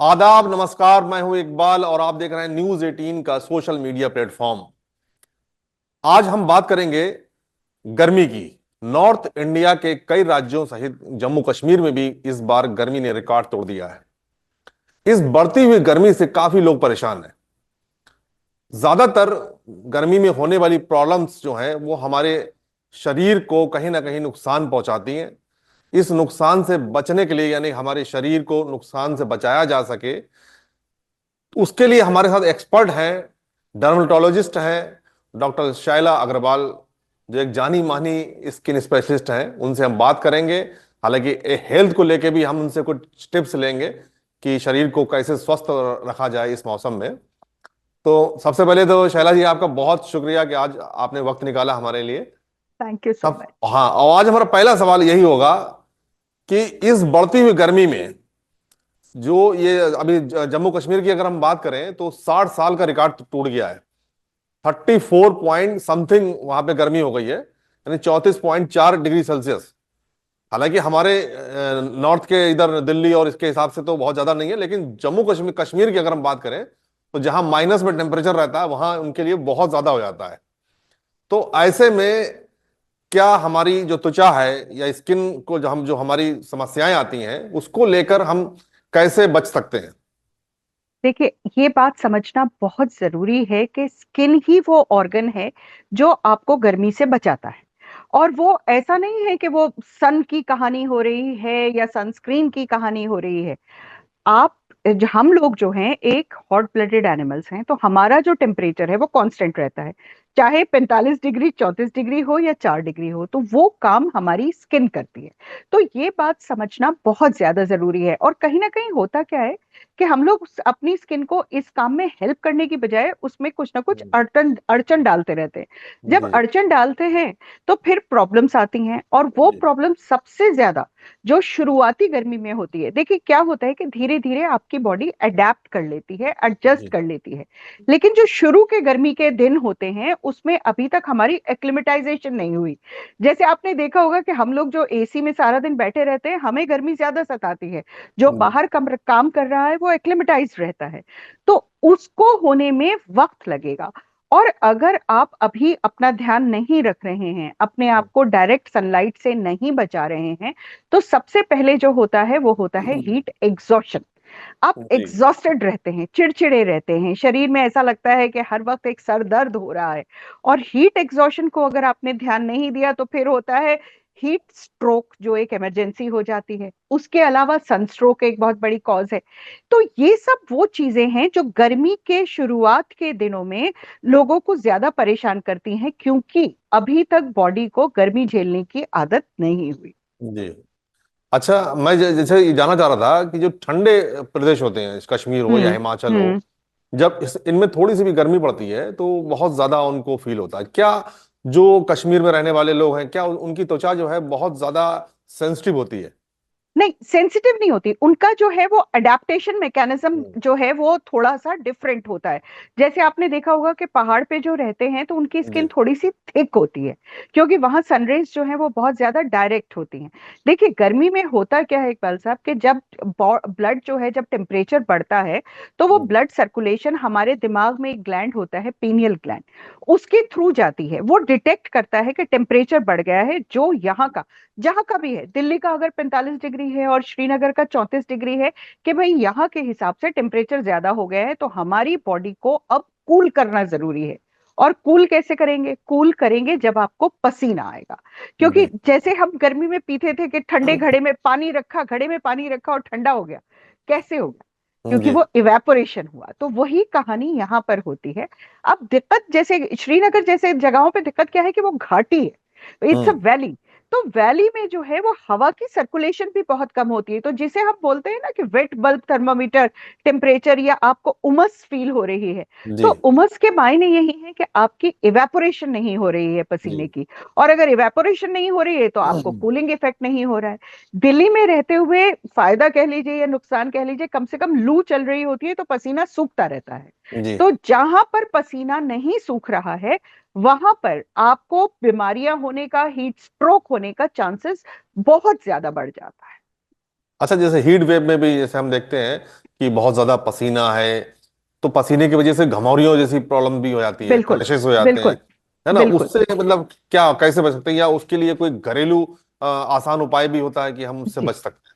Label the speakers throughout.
Speaker 1: आदाब, नमस्कार। मैं हूं इकबाल और आप देख रहे हैं न्यूज 18 का सोशल मीडिया प्लेटफॉर्म। आज हम बात करेंगे गर्मी की। नॉर्थ इंडिया के कई राज्यों सहित जम्मू कश्मीर में भी इस बार गर्मी ने रिकॉर्ड तोड़ दिया है। इस बढ़ती हुई गर्मी से काफी लोग परेशान हैं। ज्यादातर गर्मी में होने वाली प्रॉब्लम्स जो हैं वो हमारे शरीर को कहीं ना कहीं नुकसान पहुंचाती हैं। इस नुकसान से बचने के लिए, यानी हमारे शरीर को नुकसान से बचाया जा सके, उसके लिए हमारे साथ एक्सपर्ट हैं, डर्मेटोलॉजिस्ट हैं, डॉक्टर शैला अग्रवाल, जो एक जानी मानी स्किन स्पेशलिस्ट हैं। उनसे हम बात करेंगे। हालांकि हेल्थ को लेके भी हम उनसे कुछ टिप्स लेंगे कि शरीर को कैसे स्वस्थ रखा जाए इस मौसम में। तो सबसे पहले तो शैला जी, आपका बहुत शुक्रिया कि आज आपने वक्त निकाला हमारे लिए।
Speaker 2: थैंक यू सो
Speaker 1: सब
Speaker 2: मच।
Speaker 1: हाँ, और आज हमारा पहला सवाल यही होगा कि इस बढ़ती हुई गर्मी में जो ये अभी जम्मू कश्मीर की अगर हम बात करें तो 60 साल का रिकॉर्ड टूट गया है। 34 पॉइंट समथिंग वहां पे गर्मी हो गई है, यानी 34.4 डिग्री सेल्सियस। हालांकि हमारे नॉर्थ के इधर दिल्ली और इसके हिसाब से तो बहुत ज्यादा नहीं है, लेकिन जम्मू कश्मीर कश्मीर की अगर हम बात करें तो जहां माइनस में टेम्परेचर रहता है वहां उनके लिए बहुत ज्यादा हो जाता है। तो ऐसे में क्या हमारी जो त्वचा है या स्किन को जो हमारी समस्याएं आती हैं उसको लेकर हम कैसे बच सकते हैं?
Speaker 2: देखिए, ये बात समझना बहुत जरूरी है कि स्किन ही वो ऑर्गन है जो आपको गर्मी से बचाता है। और वो ऐसा नहीं है कि वो सन की कहानी हो रही है या सनस्क्रीन की कहानी हो रही है। आप हम लोग जो हैं एक हॉट ब्लडेड एनिमल्स हैं, तो हमारा जो टेम्परेचर है वो कांस्टेंट रहता है। चाहे 45 डिग्री 34 डिग्री हो या 4 डिग्री हो, तो वो काम हमारी स्किन करती है। तो ये बात समझना बहुत ज्यादा जरूरी है। और कहीं ना कहीं होता क्या है कि हम लोग अपनी स्किन को इस काम में हेल्प करने की बजाय उसमें कुछ ना कुछ अड़चन अड़चन डालते रहते हैं। जब
Speaker 1: जी
Speaker 2: अड़चन डालते हैं तो फिर प्रॉब्लम्स आती हैं, और वो
Speaker 1: जी
Speaker 2: प्रॉब्लम सबसे ज्यादा जो शुरुआती गर्मी में होती है। देखिए, क्या होता है कि धीरे धीरे आपकी बॉडी अडेप्ट कर लेती है, एडजस्ट
Speaker 1: जी
Speaker 2: कर लेती है। लेकिन जो शुरू के गर्मी के दिन होते हैं उसमें अभी तक हमारी एक्लिमेटाइजेशन नहीं हुई। जैसे आपने देखा होगा कि हम लोग जो एसी में सारा दिन बैठे रहते हैं, हमें गर्मी ज्यादा सताती है। जो
Speaker 1: जी
Speaker 2: बाहर काम कर रहा है वो एक्लिमेटाइज रहता है। तो उसको होने में वक्त लगेगा। और अगर आप अभी अपना ध्यान नहीं रख रहे हैं, अपने आप को डायरेक्ट सनलाइट से नहीं बचा रहे हैं, तो सबसे पहले जो होता है वो होता है हीट एग्जॉशन। आप
Speaker 1: जी
Speaker 2: एग्जॉस्टेड रहते हैं, चिड़चिड़े रहते हैं, शरीर में ऐसा लगता है कि हर वक्त एक सर दर्द हो रहा है। और हीट एग्जॉशन को अगर आपने ध्यान नहीं दिया तो फिर होता है हीट स्ट्रोक, जो एक इमरजेंसी हो जाती है। उसके अलावा सनस्ट्रोक एक बहुत बड़ी कॉज है। तो ये सब वो चीजें हैं जो गर्मी के शुरुआत के दिनों में लोगों को ज्यादा परेशान करती हैं, क्योंकि अभी तक बॉडी को गर्मी झेलने की आदत नहीं हुई।
Speaker 1: जी। अच्छा, मैं जैसे ये जानना चाह रहा था कि जो ठंडे प्रदेश होते हैं, कश्मीर हो या
Speaker 2: हम्म।
Speaker 1: हिमाचल हो,
Speaker 2: हम्म।
Speaker 1: जब इनमें थोड़ी सी भी गर्मी पड़ती है तो बहुत ज्यादा उनको फील होता है क्या? जो कश्मीर में रहने वाले लोग हैं, क्या उनकी त्वचा जो है बहुत ज्यादा सेंसिटिव होती है?
Speaker 2: नहीं, सेंसिटिव नहीं होती। उनका जो है वो अडेप्टेशन मैकेनिज्म
Speaker 1: हम्म,
Speaker 2: जो है वो थोड़ा सा डिफरेंट होता है। जैसे आपने देखा होगा कि पहाड़ पे जो रहते हैं तो उनकी
Speaker 1: जी
Speaker 2: स्किन थोड़ी सी थिक होती है, क्योंकि वहां सनरेज जो है वो बहुत ज्यादा डायरेक्ट होती हैं। देखिए, गर्मी में होता क्या है इकबाल साहब, कि जब ब्लड जो है, जब टेम्परेचर बढ़ता है तो वो
Speaker 1: हम्म,
Speaker 2: ब्लड सर्कुलेशन हमारे दिमाग में एक ग्लैंड होता है, पीनियल ग्लैंड, उसके थ्रू जाती है। वो डिटेक्ट करता है कि टेम्परेचर बढ़ गया है, जो यहाँ का जहां का भी है। दिल्ली का अगर 45 डिग्री है और श्रीनगर का 34 डिग्री है, कि भाई यहाँ के हिसाब से टेम्परेचर ज्यादा हो गया है, तो हमारी बॉडी को अब कूल करना जरूरी है। और कूल कैसे करेंगे? कूल करेंगे जब आपको पसीना आएगा। क्योंकि
Speaker 1: जी
Speaker 2: जैसे हम गर्मी में पीते थे कि ठंडे घड़े में पानी रखा, घड़े में पानी रखा और ठंडा हो गया। कैसे हो गया? क्योंकि
Speaker 1: जी
Speaker 2: वो इवेपोरेशन हुआ। तो वही कहानी यहाँ पर होती है। अब दिक्कत, जैसे श्रीनगर जैसे जगहों पे दिक्कत क्या है कि वो घाटी है, इट्स अ
Speaker 1: हम्म
Speaker 2: वैली। तो वैली में जो है वो हवा की सर्कुलेशन भी बहुत कम होती है, तो जिसे हम बोलते हैं ना कि वेट बल्ब थर्मामीटर टेम्परेचर, या आपको उमस फील हो रही है।
Speaker 1: जी
Speaker 2: तो उमस के मायने यही है कि आपकी इवेपोरेशन नहीं हो रही है पसीने
Speaker 1: जी
Speaker 2: की। और अगर इवेपोरेशन नहीं हो रही है तो आपको कूलिंग इफेक्ट नहीं हो रहा है। दिल्ली में रहते हुए फायदा कह लीजिए या नुकसान कह लीजिए, कम से कम लू चल रही होती है तो पसीना सूखता रहता है।
Speaker 1: जी।
Speaker 2: तो जहां पर पसीना नहीं सूख रहा है, वहां पर आपको बीमारियां होने का, हीट स्ट्रोक होने का चांसेस बहुत ज्यादा बढ़ जाता है।
Speaker 1: अच्छा, जैसे हीट वेव में भी जैसे हम देखते हैं कि बहुत ज्यादा पसीना है, तो पसीने की वजह से घमौरियों जैसी प्रॉब्लम भी हो जाती है,
Speaker 2: बिल्कुल,
Speaker 1: क्रैशेस हो जाते हैं,
Speaker 2: बिल्कुल,
Speaker 1: है ना?
Speaker 2: बिल्कुल।
Speaker 1: उससे मतलब क्या कैसे बच सकते हैं, या उसके लिए कोई घरेलू आसान उपाय भी होता है कि हम उससे
Speaker 2: जी,
Speaker 1: बच सकते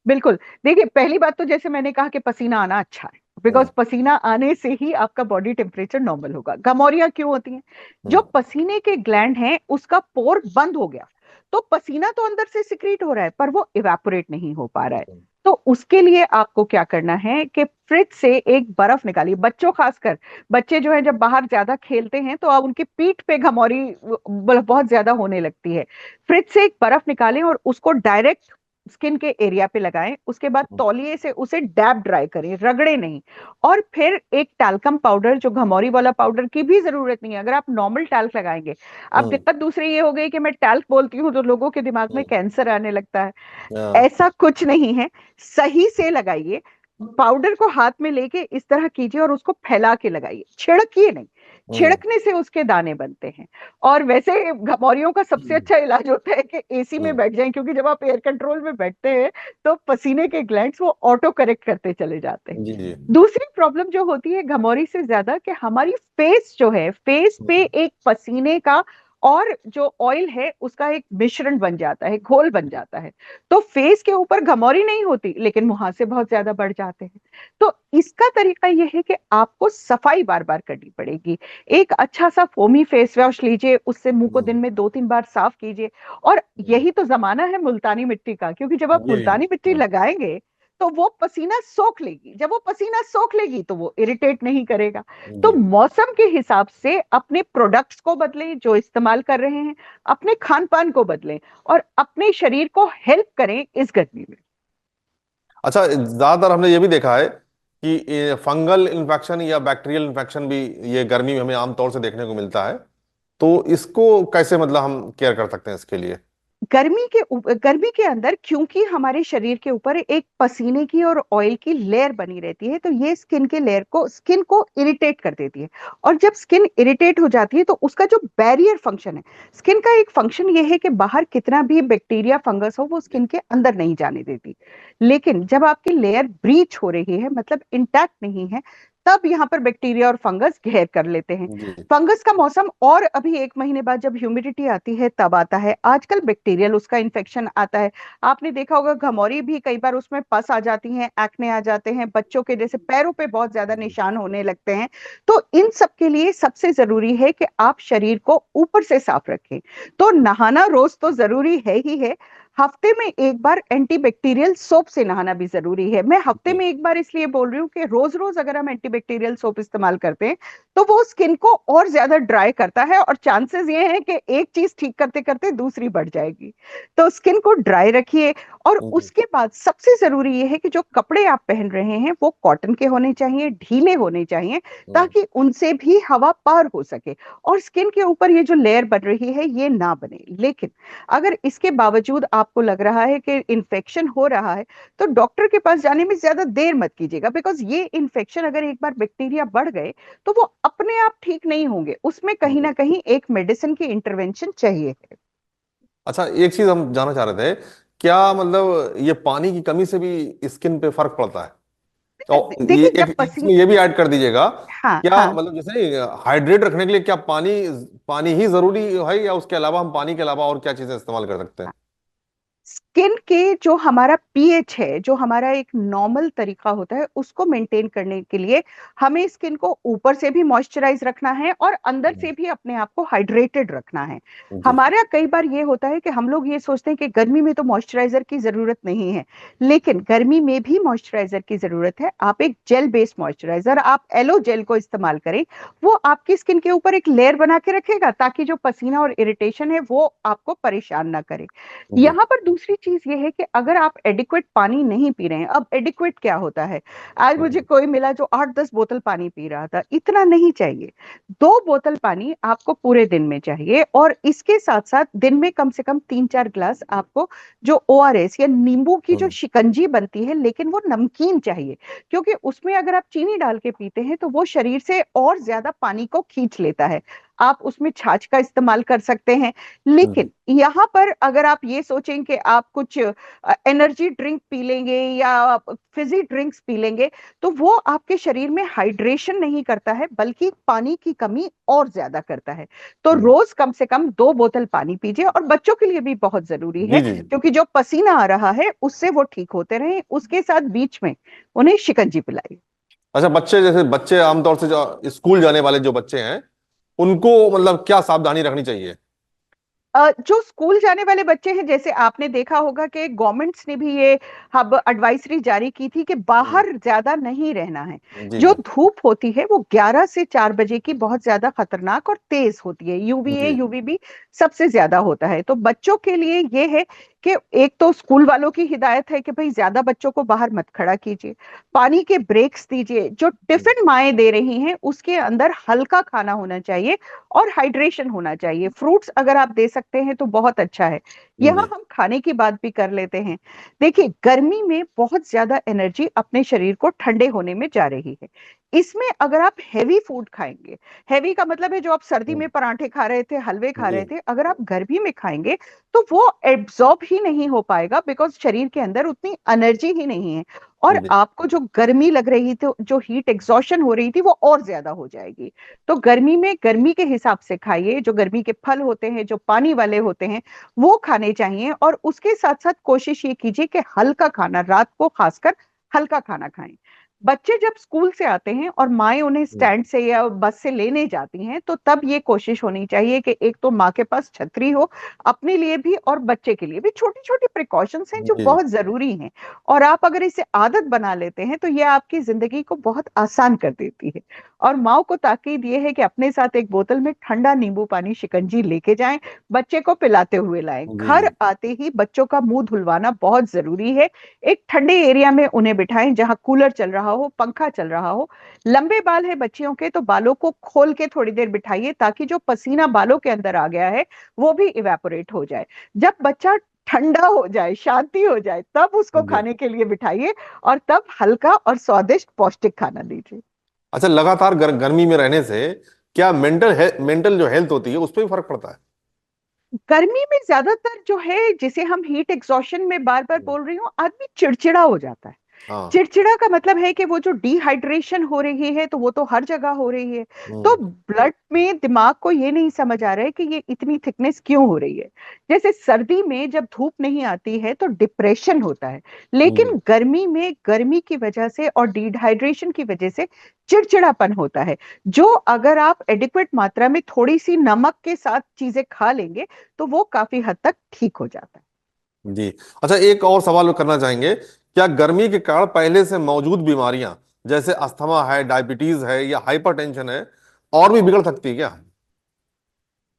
Speaker 2: बिल्कुल। देखिए, पहली बात तो जैसे मैंने कहा कि पसीना आना अच्छा है,
Speaker 1: हैं?
Speaker 2: बिकॉज़ पसीना आने से ही आपका बॉडी टेम्परेचर नॉर्मल होगा। घमौरियाँ क्यों होती हैं? जो
Speaker 1: हम्म
Speaker 2: पसीने के ग्लैंड हैं, उसका पोर बंद हो गया, तो पसीना तो अंदर से सिक्रीट हो रहा है, पर वो इवैपोरेट नहीं हो पा रहा है।
Speaker 1: हम्म
Speaker 2: तो उसके लिए आपको क्या करना है कि फ्रिज से एक बर्फ निकालिए। बच्चों, खासकर बच्चे जो हैं, जब बाहर ज्यादा खेलते हैं तो अब उनकी पीठ पे घमौरी बहुत ज्यादा होने लगती है। फ्रिज से एक बर्फ निकालें और उसको डायरेक्ट स्किन के एरिया पे लगाएं। उसके बाद
Speaker 1: हम्म
Speaker 2: तौलिए से उसे डैब ड्राई करें, रगड़े नहीं। और फिर एक टैल्कम पाउडर, जो घमौरी वाला पाउडर की भी जरूरत नहीं है, अगर आप नॉर्मल टैल्क लगाएंगे। अब
Speaker 1: हम्म
Speaker 2: दिक्कत दूसरी ये हो गई कि मैं टैल्क बोलती हूँ तो लोगों के दिमाग में
Speaker 1: हम्म,
Speaker 2: कैंसर आने लगता है।
Speaker 1: हाँ,
Speaker 2: ऐसा कुछ नहीं है, सही से लगाइए। पाउडर को हाथ में लेके इस तरह कीजिए और उसको फैला के लगाइए, छिड़किए नहीं।
Speaker 1: हम्म
Speaker 2: छिड़कने से उसके दाने बनते हैं। और वैसे घमौरियों का सबसे
Speaker 1: हम्म
Speaker 2: अच्छा इलाज होता है कि एसी में
Speaker 1: हम्म,
Speaker 2: बैठ जाएं, क्योंकि जब आप एयर कंट्रोल में बैठते हैं तो पसीने के ग्लैंड्स वो ऑटो करेक्ट करते चले जाते हैं।
Speaker 1: जी जी।
Speaker 2: दूसरी प्रॉब्लम जो होती है घमौरी से ज्यादा, कि हमारी फेस जो है, फेस पे
Speaker 1: हम्म
Speaker 2: एक पसीने का और जो ऑयल है उसका एक मिश्रण बन जाता है, घोल बन जाता है। तो फेस के ऊपर घमौरी नहीं होती, लेकिन मुहासे बहुत ज्यादा बढ़ जाते हैं। तो इसका तरीका यह है कि आपको सफाई बार बार करनी पड़ेगी। एक अच्छा सा फोमी फेस वॉश लीजिए, उससे मुंह को दिन
Speaker 1: हम्म
Speaker 2: में 2-3 बार साफ कीजिए। और
Speaker 1: हम्म,
Speaker 2: यही तो जमाना है मुल्तानी मिट्टी का, क्योंकि जब आप
Speaker 1: जी
Speaker 2: मुल्तानी मिट्टी
Speaker 1: हम्म,
Speaker 2: लगाएंगे तो वो पसीना सोख लेगी। जब वो पसीना सोख लेगी तो वो इरिटेट नहीं करेगा। तो
Speaker 1: जी।
Speaker 2: मौसम के हिसाब से अपने प्रोडक्ट्स को बदलें जो इस्तेमाल कर रहे हैं, अपने खान पान को बदलें, और अपने शरीर को हेल्प करें इस गर्मी में।
Speaker 1: अच्छा, ज्यादातर हमने ये भी देखा है कि फंगल इन्फेक्शन या बैक्टीरियल इन्फेक्शन भी ये गर्मी में हमें आमतौर से देखने को मिलता है, तो इसको कैसे मतलब हम केयर कर सकते हैं इसके लिए?
Speaker 2: गर्मी के अंदर, क्योंकि हमारे शरीर के ऊपर एक पसीने की और ऑयल की लेयर बनी रहती है, तो ये स्किन को इरिटेट कर देती है। और जब स्किन इरिटेट हो जाती है तो उसका जो बैरियर फंक्शन है, स्किन का एक फंक्शन ये है कि बाहर कितना भी बैक्टीरिया फंगस हो वो
Speaker 1: जी
Speaker 2: स्किन के अंदर नहीं जाने देती। लेकिन जब आपकी लेयर ब्रीच हो रही है, मतलब इंटैक्ट नहीं है, तब यहाँ पर बैक्टीरिया और फंगस घेर कर लेते हैं।
Speaker 1: जी
Speaker 2: फंगस का मौसम और अभी 1 महीने बाद जब ह्यूमिडिटी आती है तब आता है। आजकल बैक्टीरियल उसका इन्फेक्शन आता है। आपने देखा होगा घमौरी भी कई बार उसमें पस आ जाती हैं, एक्ने आ जाते हैं, बच्चों के जैसे पैरों पे बहुत ज्यादा
Speaker 1: जी
Speaker 2: निशान होने लगते हैं। तो इन सब के लिए सबसे जरूरी है कि आप शरीर को ऊपर से साफ रखें। तो नहाना रोज तो जरूरी है ही है। हफ्ते में एक बार एंटीबैक्टीरियल सोप से नहाना भी जरूरी है। मैं हफ्ते
Speaker 1: जी
Speaker 2: में एक बार इसलिए बोल रही हूँ कि रोज रोज अगर हम एंटीबैक्टीरियल सोप इस्तेमाल करते हैं तो वो स्किन को और ज्यादा ड्राई करता है, और चांसेस ये हैं कि एक चीज ठीक करते करते दूसरी बढ़ जाएगी। तो स्किन को ड्राई रखिए। और
Speaker 1: हम्म
Speaker 2: उसके बाद सबसे जरूरी ये है कि जो कपड़े आप पहन रहे हैं वो कॉटन के होने चाहिए, ढीले होने चाहिए,
Speaker 1: हम्म
Speaker 2: ताकि उनसे भी हवा पार हो सके और स्किन के ऊपर ये जो लेयर बन रही है ये ना बने। लेकिन अगर इसके बावजूद आपको लग रहा है कि इन्फेक्शन हो रहा है, तो डॉक्टर के पास जाने में ज्यादा देर मत कीजिएगा, बिकॉज ये इन्फेक्शन अगर एक बार बैक्टीरिया बढ़ गए तो वो अपने आप ठीक नहीं होंगे, उसमें कहीं
Speaker 1: हम्म।
Speaker 2: ना कहीं एक मेडिसिन की इंटरवेंशन चाहिए है।
Speaker 1: अच्छा, एक चीज हम जानना चाह रहे थे, क्या मतलब ये पानी की कमी से भी स्किन पे फर्क पड़ता है? तो ये
Speaker 2: देखिए, जब
Speaker 1: एक
Speaker 2: पसीने।
Speaker 1: इसमें ये भी ऐड कर दीजिएगा,
Speaker 2: हाँ,
Speaker 1: क्या
Speaker 2: हाँ।
Speaker 1: मतलब जैसे हाइड्रेट रखने के लिए क्या पानी पानी ही जरूरी है, या उसके अलावा हम पानी के अलावा और क्या चीजें इस्तेमाल कर सकते हैं?
Speaker 2: स्किन के जो हमारा पीएच है, जो हमारा एक नॉर्मल तरीका होता है, उसको मेंटेन करने के लिए हमें स्किन को ऊपर से भी मॉइस्चराइज रखना है और अंदर
Speaker 1: हम्म,
Speaker 2: से भी अपने आप को हाइड्रेटेड रखना है।
Speaker 1: जी
Speaker 2: हमारा कई बार ये होता है कि हम लोग ये सोचते हैं कि गर्मी में तो मॉइस्चराइजर की जरूरत नहीं है, लेकिन गर्मी में भी मॉइस्चराइजर की जरूरत है। आप एक जेल बेस्ड मॉइस्चराइजर, आप एलो जेल को इस्तेमाल करें। वो आपकी स्किन के ऊपर एक लेयर बना के रखेगा, ताकि जो पसीना और इरिटेशन है वो आपको परेशान ना करे।
Speaker 1: जी।
Speaker 2: यहाँ पर दूसरी चीज ये है कि अगर आप एडिक्वेट पानी नहीं पी रहे हैं, अब एडिक्वेट क्या होता है? आज मुझे
Speaker 1: हम्म,
Speaker 2: कोई मिला जो 8-10 बोतल पानी पी रहा था, इतना नहीं चाहिए। 2 बोतल पानी आपको पूरे दिन में चाहिए, और इसके साथ साथ दिन में कम से कम 3-4 ग्लास आपको जो ओआरएस या नींबू की जो
Speaker 1: हम्म,
Speaker 2: शिकंजी बनती है, लेकिन वो नमकीन चाहिए, क्योंकि उसमें अगर आप चीनी डाल के पीते हैं तो वो शरीर से और ज्यादा पानी को खींच लेता है। आप उसमें छाछ का इस्तेमाल कर सकते हैं।
Speaker 1: जी
Speaker 2: लेकिन यहाँ पर अगर आप ये सोचें कि आप कुछ एनर्जी ड्रिंक पी लेंगे या फिजी ड्रिंक्स पी लेंगे, तो वो आपके शरीर में हाइड्रेशन नहीं करता है, बल्कि पानी की कमी और ज्यादा करता है। तो
Speaker 1: जी
Speaker 2: रोज कम से कम 2 बोतल पानी पीजिए, और बच्चों के लिए भी बहुत जरूरी
Speaker 1: जी
Speaker 2: है,
Speaker 1: जी।
Speaker 2: क्योंकि जो पसीना आ रहा है उससे वो ठीक होते रहे। उसके साथ बीच में उन्हें शिकंजी पिलाइए।
Speaker 1: अच्छा, बच्चे जैसे बच्चे आमतौर से जो स्कूल जाने वाले जो बच्चे हैं, उनको मतलब क्या सावधानी रखनी चाहिए?
Speaker 2: जो स्कूल जाने वाले बच्चे हैं, जैसे आपने देखा होगा कि गवर्नमेंट्स ने भी ये अब एडवाइजरी जारी की थी कि
Speaker 1: हम्म,
Speaker 2: बाहर ज्यादा नहीं रहना है।
Speaker 1: जी
Speaker 2: जो
Speaker 1: जी
Speaker 2: धूप होती है वो 11 से 4 बजे की बहुत ज्यादा खतरनाक और तेज होती है। यूवीए
Speaker 1: जी
Speaker 2: यूवीबी सबसे ज्यादा होता है। तो बच्चों के लिए ये है कि एक तो स्कूल वालों की हिदायत है कि भाई ज्यादा बच्चों को बाहर मत खड़ा कीजिए, पानी के ब्रेक्स दीजिए, जो
Speaker 1: जी
Speaker 2: टिफिन माएं दे रही हैं उसके अंदर हल्का खाना होना चाहिए और हाइड्रेशन होना चाहिए। फ्रूट्स अगर आप दे सकते हैं तो बहुत अच्छा है। यहाँ
Speaker 1: जी
Speaker 2: हम खाने की बात भी कर लेते हैं। देखिए, गर्मी में बहुत ज्यादा एनर्जी अपने शरीर को ठंडे होने में जा रही है। इसमें अगर आप हैवी फूड खाएंगे, हैवी का मतलब है जो आप सर्दी
Speaker 1: हम्म,
Speaker 2: में पराठे खा रहे थे, हलवे खा
Speaker 1: जी
Speaker 2: रहे थे, अगर आप गर्मी में खाएंगे तो वो एब्जॉर्ब ही नहीं हो पाएगा, बिकॉज शरीर के अंदर उतनी एनर्जी ही नहीं है। और
Speaker 1: जी
Speaker 2: आपको जो गर्मी लग रही थी, जो हीट एग्जॉशन हो रही थी, वो और ज्यादा हो जाएगी। तो गर्मी में गर्मी के हिसाब से खाइए। जो गर्मी के फल होते हैं, जो पानी वाले होते हैं, वो खाने चाहिए। और उसके साथ साथ कोशिश ये कीजिए कि हल्का खाना, रात को खासकर हल्का खाना खाएं। बच्चे जब स्कूल से आते हैं और माएं उन्हें
Speaker 1: हम्म,
Speaker 2: स्टैंड से या बस से लेने जाती हैं, तो तब ये कोशिश होनी चाहिए कि एक तो माँ के पास छतरी हो, अपने लिए भी और बच्चे के लिए भी। छोटी छोटी प्रिकॉशंस हैं जो
Speaker 1: जी
Speaker 2: बहुत जरूरी हैं, और आप अगर इसे आदत बना लेते हैं तो ये आपकी जिंदगी को बहुत आसान कर देती है। और माँ को ताकीद ये है कि अपने साथ एक बोतल में ठंडा नींबू पानी शिकंजी लेके जाएं, बच्चे को पिलाते हुए लाएं।
Speaker 1: जी
Speaker 2: घर
Speaker 1: जी
Speaker 2: आते ही बच्चों का मुंह धुलवाना बहुत जरूरी है। एक ठंडे एरिया में उन्हें बिठाएं जहां कूलर चल रहा हो, पंखा चल रहा हो। लंबे बाल है बच्चियों के, तो बालों को खोल के थोड़ी देर बिठाइए, ताकि जो पसीना बालों के अंदर आ गया है वो भी इवेपोरेट हो जाए। जब बच्चा ठंडा हो जाए, शांति हो जाए, तब उसको
Speaker 1: जी।
Speaker 2: खाने के लिए बिठाइए, और तब हल्का और स्वादिष्ट पौष्टिक खाना दीजिए।
Speaker 1: अच्छा, लगातार गर्मी में रहने से क्या मेंटल जो हेल्थ होती है उस पर भी फर्क पड़ता है?
Speaker 2: गर्मी में ज्यादातर जो है, जिसे हम हीट एग्जॉशन में बार बार बोल रही हूँ, आदमी चिड़चिड़ा हो जाता है।
Speaker 1: हाँ।
Speaker 2: चिड़चिड़ा का मतलब है कि वो जो डिहाइड्रेशन हो रही है, तो वो तो हर जगह हो रही है। तो
Speaker 1: हम्म,
Speaker 2: ब्लड में दिमाग को ये नहीं समझ आ रहा है कि ये इतनी थिकनेस क्यों हो रही है। जैसे सर्दी में जब धूप नहीं आती है तो डिप्रेशन होता है,
Speaker 1: जी
Speaker 2: लेकिन गर्मी में गर्मी की वजह से और डिहाइड्रेशन की वजह से चिड़चिड़ापन होता है, जो अगर आप एडिक्वेट मात्रा में थोड़ी सी नमक के साथ चीजें खा लेंगे तो वो काफी हद तक ठीक हो जाता है।
Speaker 1: जी। अच्छा, एक और सवाल करना चाहेंगे, क्या गर्मी के कारण पहले से मौजूद बीमारियां जैसे अस्थमा है, डायबिटीज है या हाइपरटेंशन है और भी बिगड़ सकती है क्या?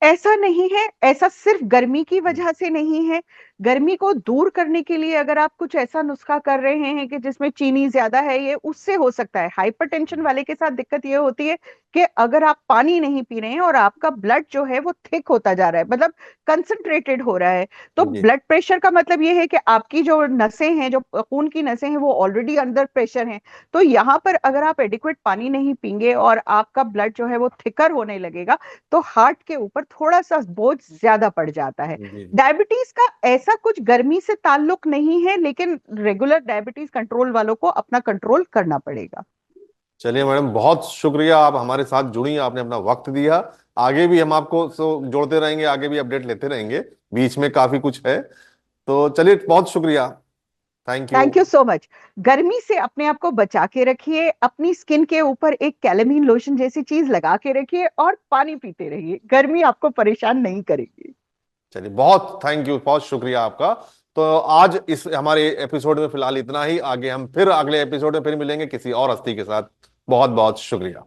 Speaker 2: ऐसा नहीं है, ऐसा सिर्फ गर्मी की वजह से नहीं है। गर्मी को दूर करने के लिए अगर आप कुछ ऐसा नुस्खा कर रहे हैं कि जिसमें चीनी ज्यादा है, ये उससे हो सकता है। हाइपरटेंशन वाले के साथ दिक्कत ये होती है कि अगर आप पानी नहीं पी रहे हैं और आपका ब्लड जो है वो थिक होता जा रहा है, मतलब कंसंट्रेटेड हो रहा है, तो
Speaker 1: जी
Speaker 2: ब्लड प्रेशर का मतलब ये है कि आपकी जो नसें हैं, जो खून की नसें हैं, वो ऑलरेडी अंडर प्रेशर हैं। तो यहाँ पर अगर आप एडिक्वेट पानी नहीं पींगे और आपका ब्लड जो है वो थिकर होने लगेगा, तो हार्ट के ऊपर थोड़ा सा बोझ ज्यादा पड़ जाता है।
Speaker 1: जी जी।
Speaker 2: डायबिटीज का ऐसा कुछ गर्मी से ताल्लुक नहीं है, लेकिन रेगुलर डायबिटीज कंट्रोल वालों को अपना कंट्रोल करना पड़ेगा।
Speaker 1: चलिए मैडम, बहुत शुक्रिया, आप हमारे साथ जुड़ी, आपने अपना वक्त दिया। आगे भी हम आपको जोड़ते रहेंगे, आगे भी अपडेट लेते रहेंगे, बीच में काफी कुछ है। तो चलिए, बहुत शुक्रिया। Thank you.
Speaker 2: Thank you so much. गर्मी से अपने आप को बचा के रखिए, अपनी स्किन के ऊपर एक कैलेमीन लोशन जैसी चीज लगा के रखिए, और पानी पीते रहिए। गर्मी आपको परेशान नहीं करेगी।
Speaker 1: चलिए, बहुत थैंक यू, बहुत शुक्रिया आपका। तो आज इस हमारे एपिसोड में फिलहाल इतना ही। आगे हम फिर अगले एपिसोड में फिर मिलेंगे किसी और हस्ती के साथ। बहुत बहुत शुक्रिया।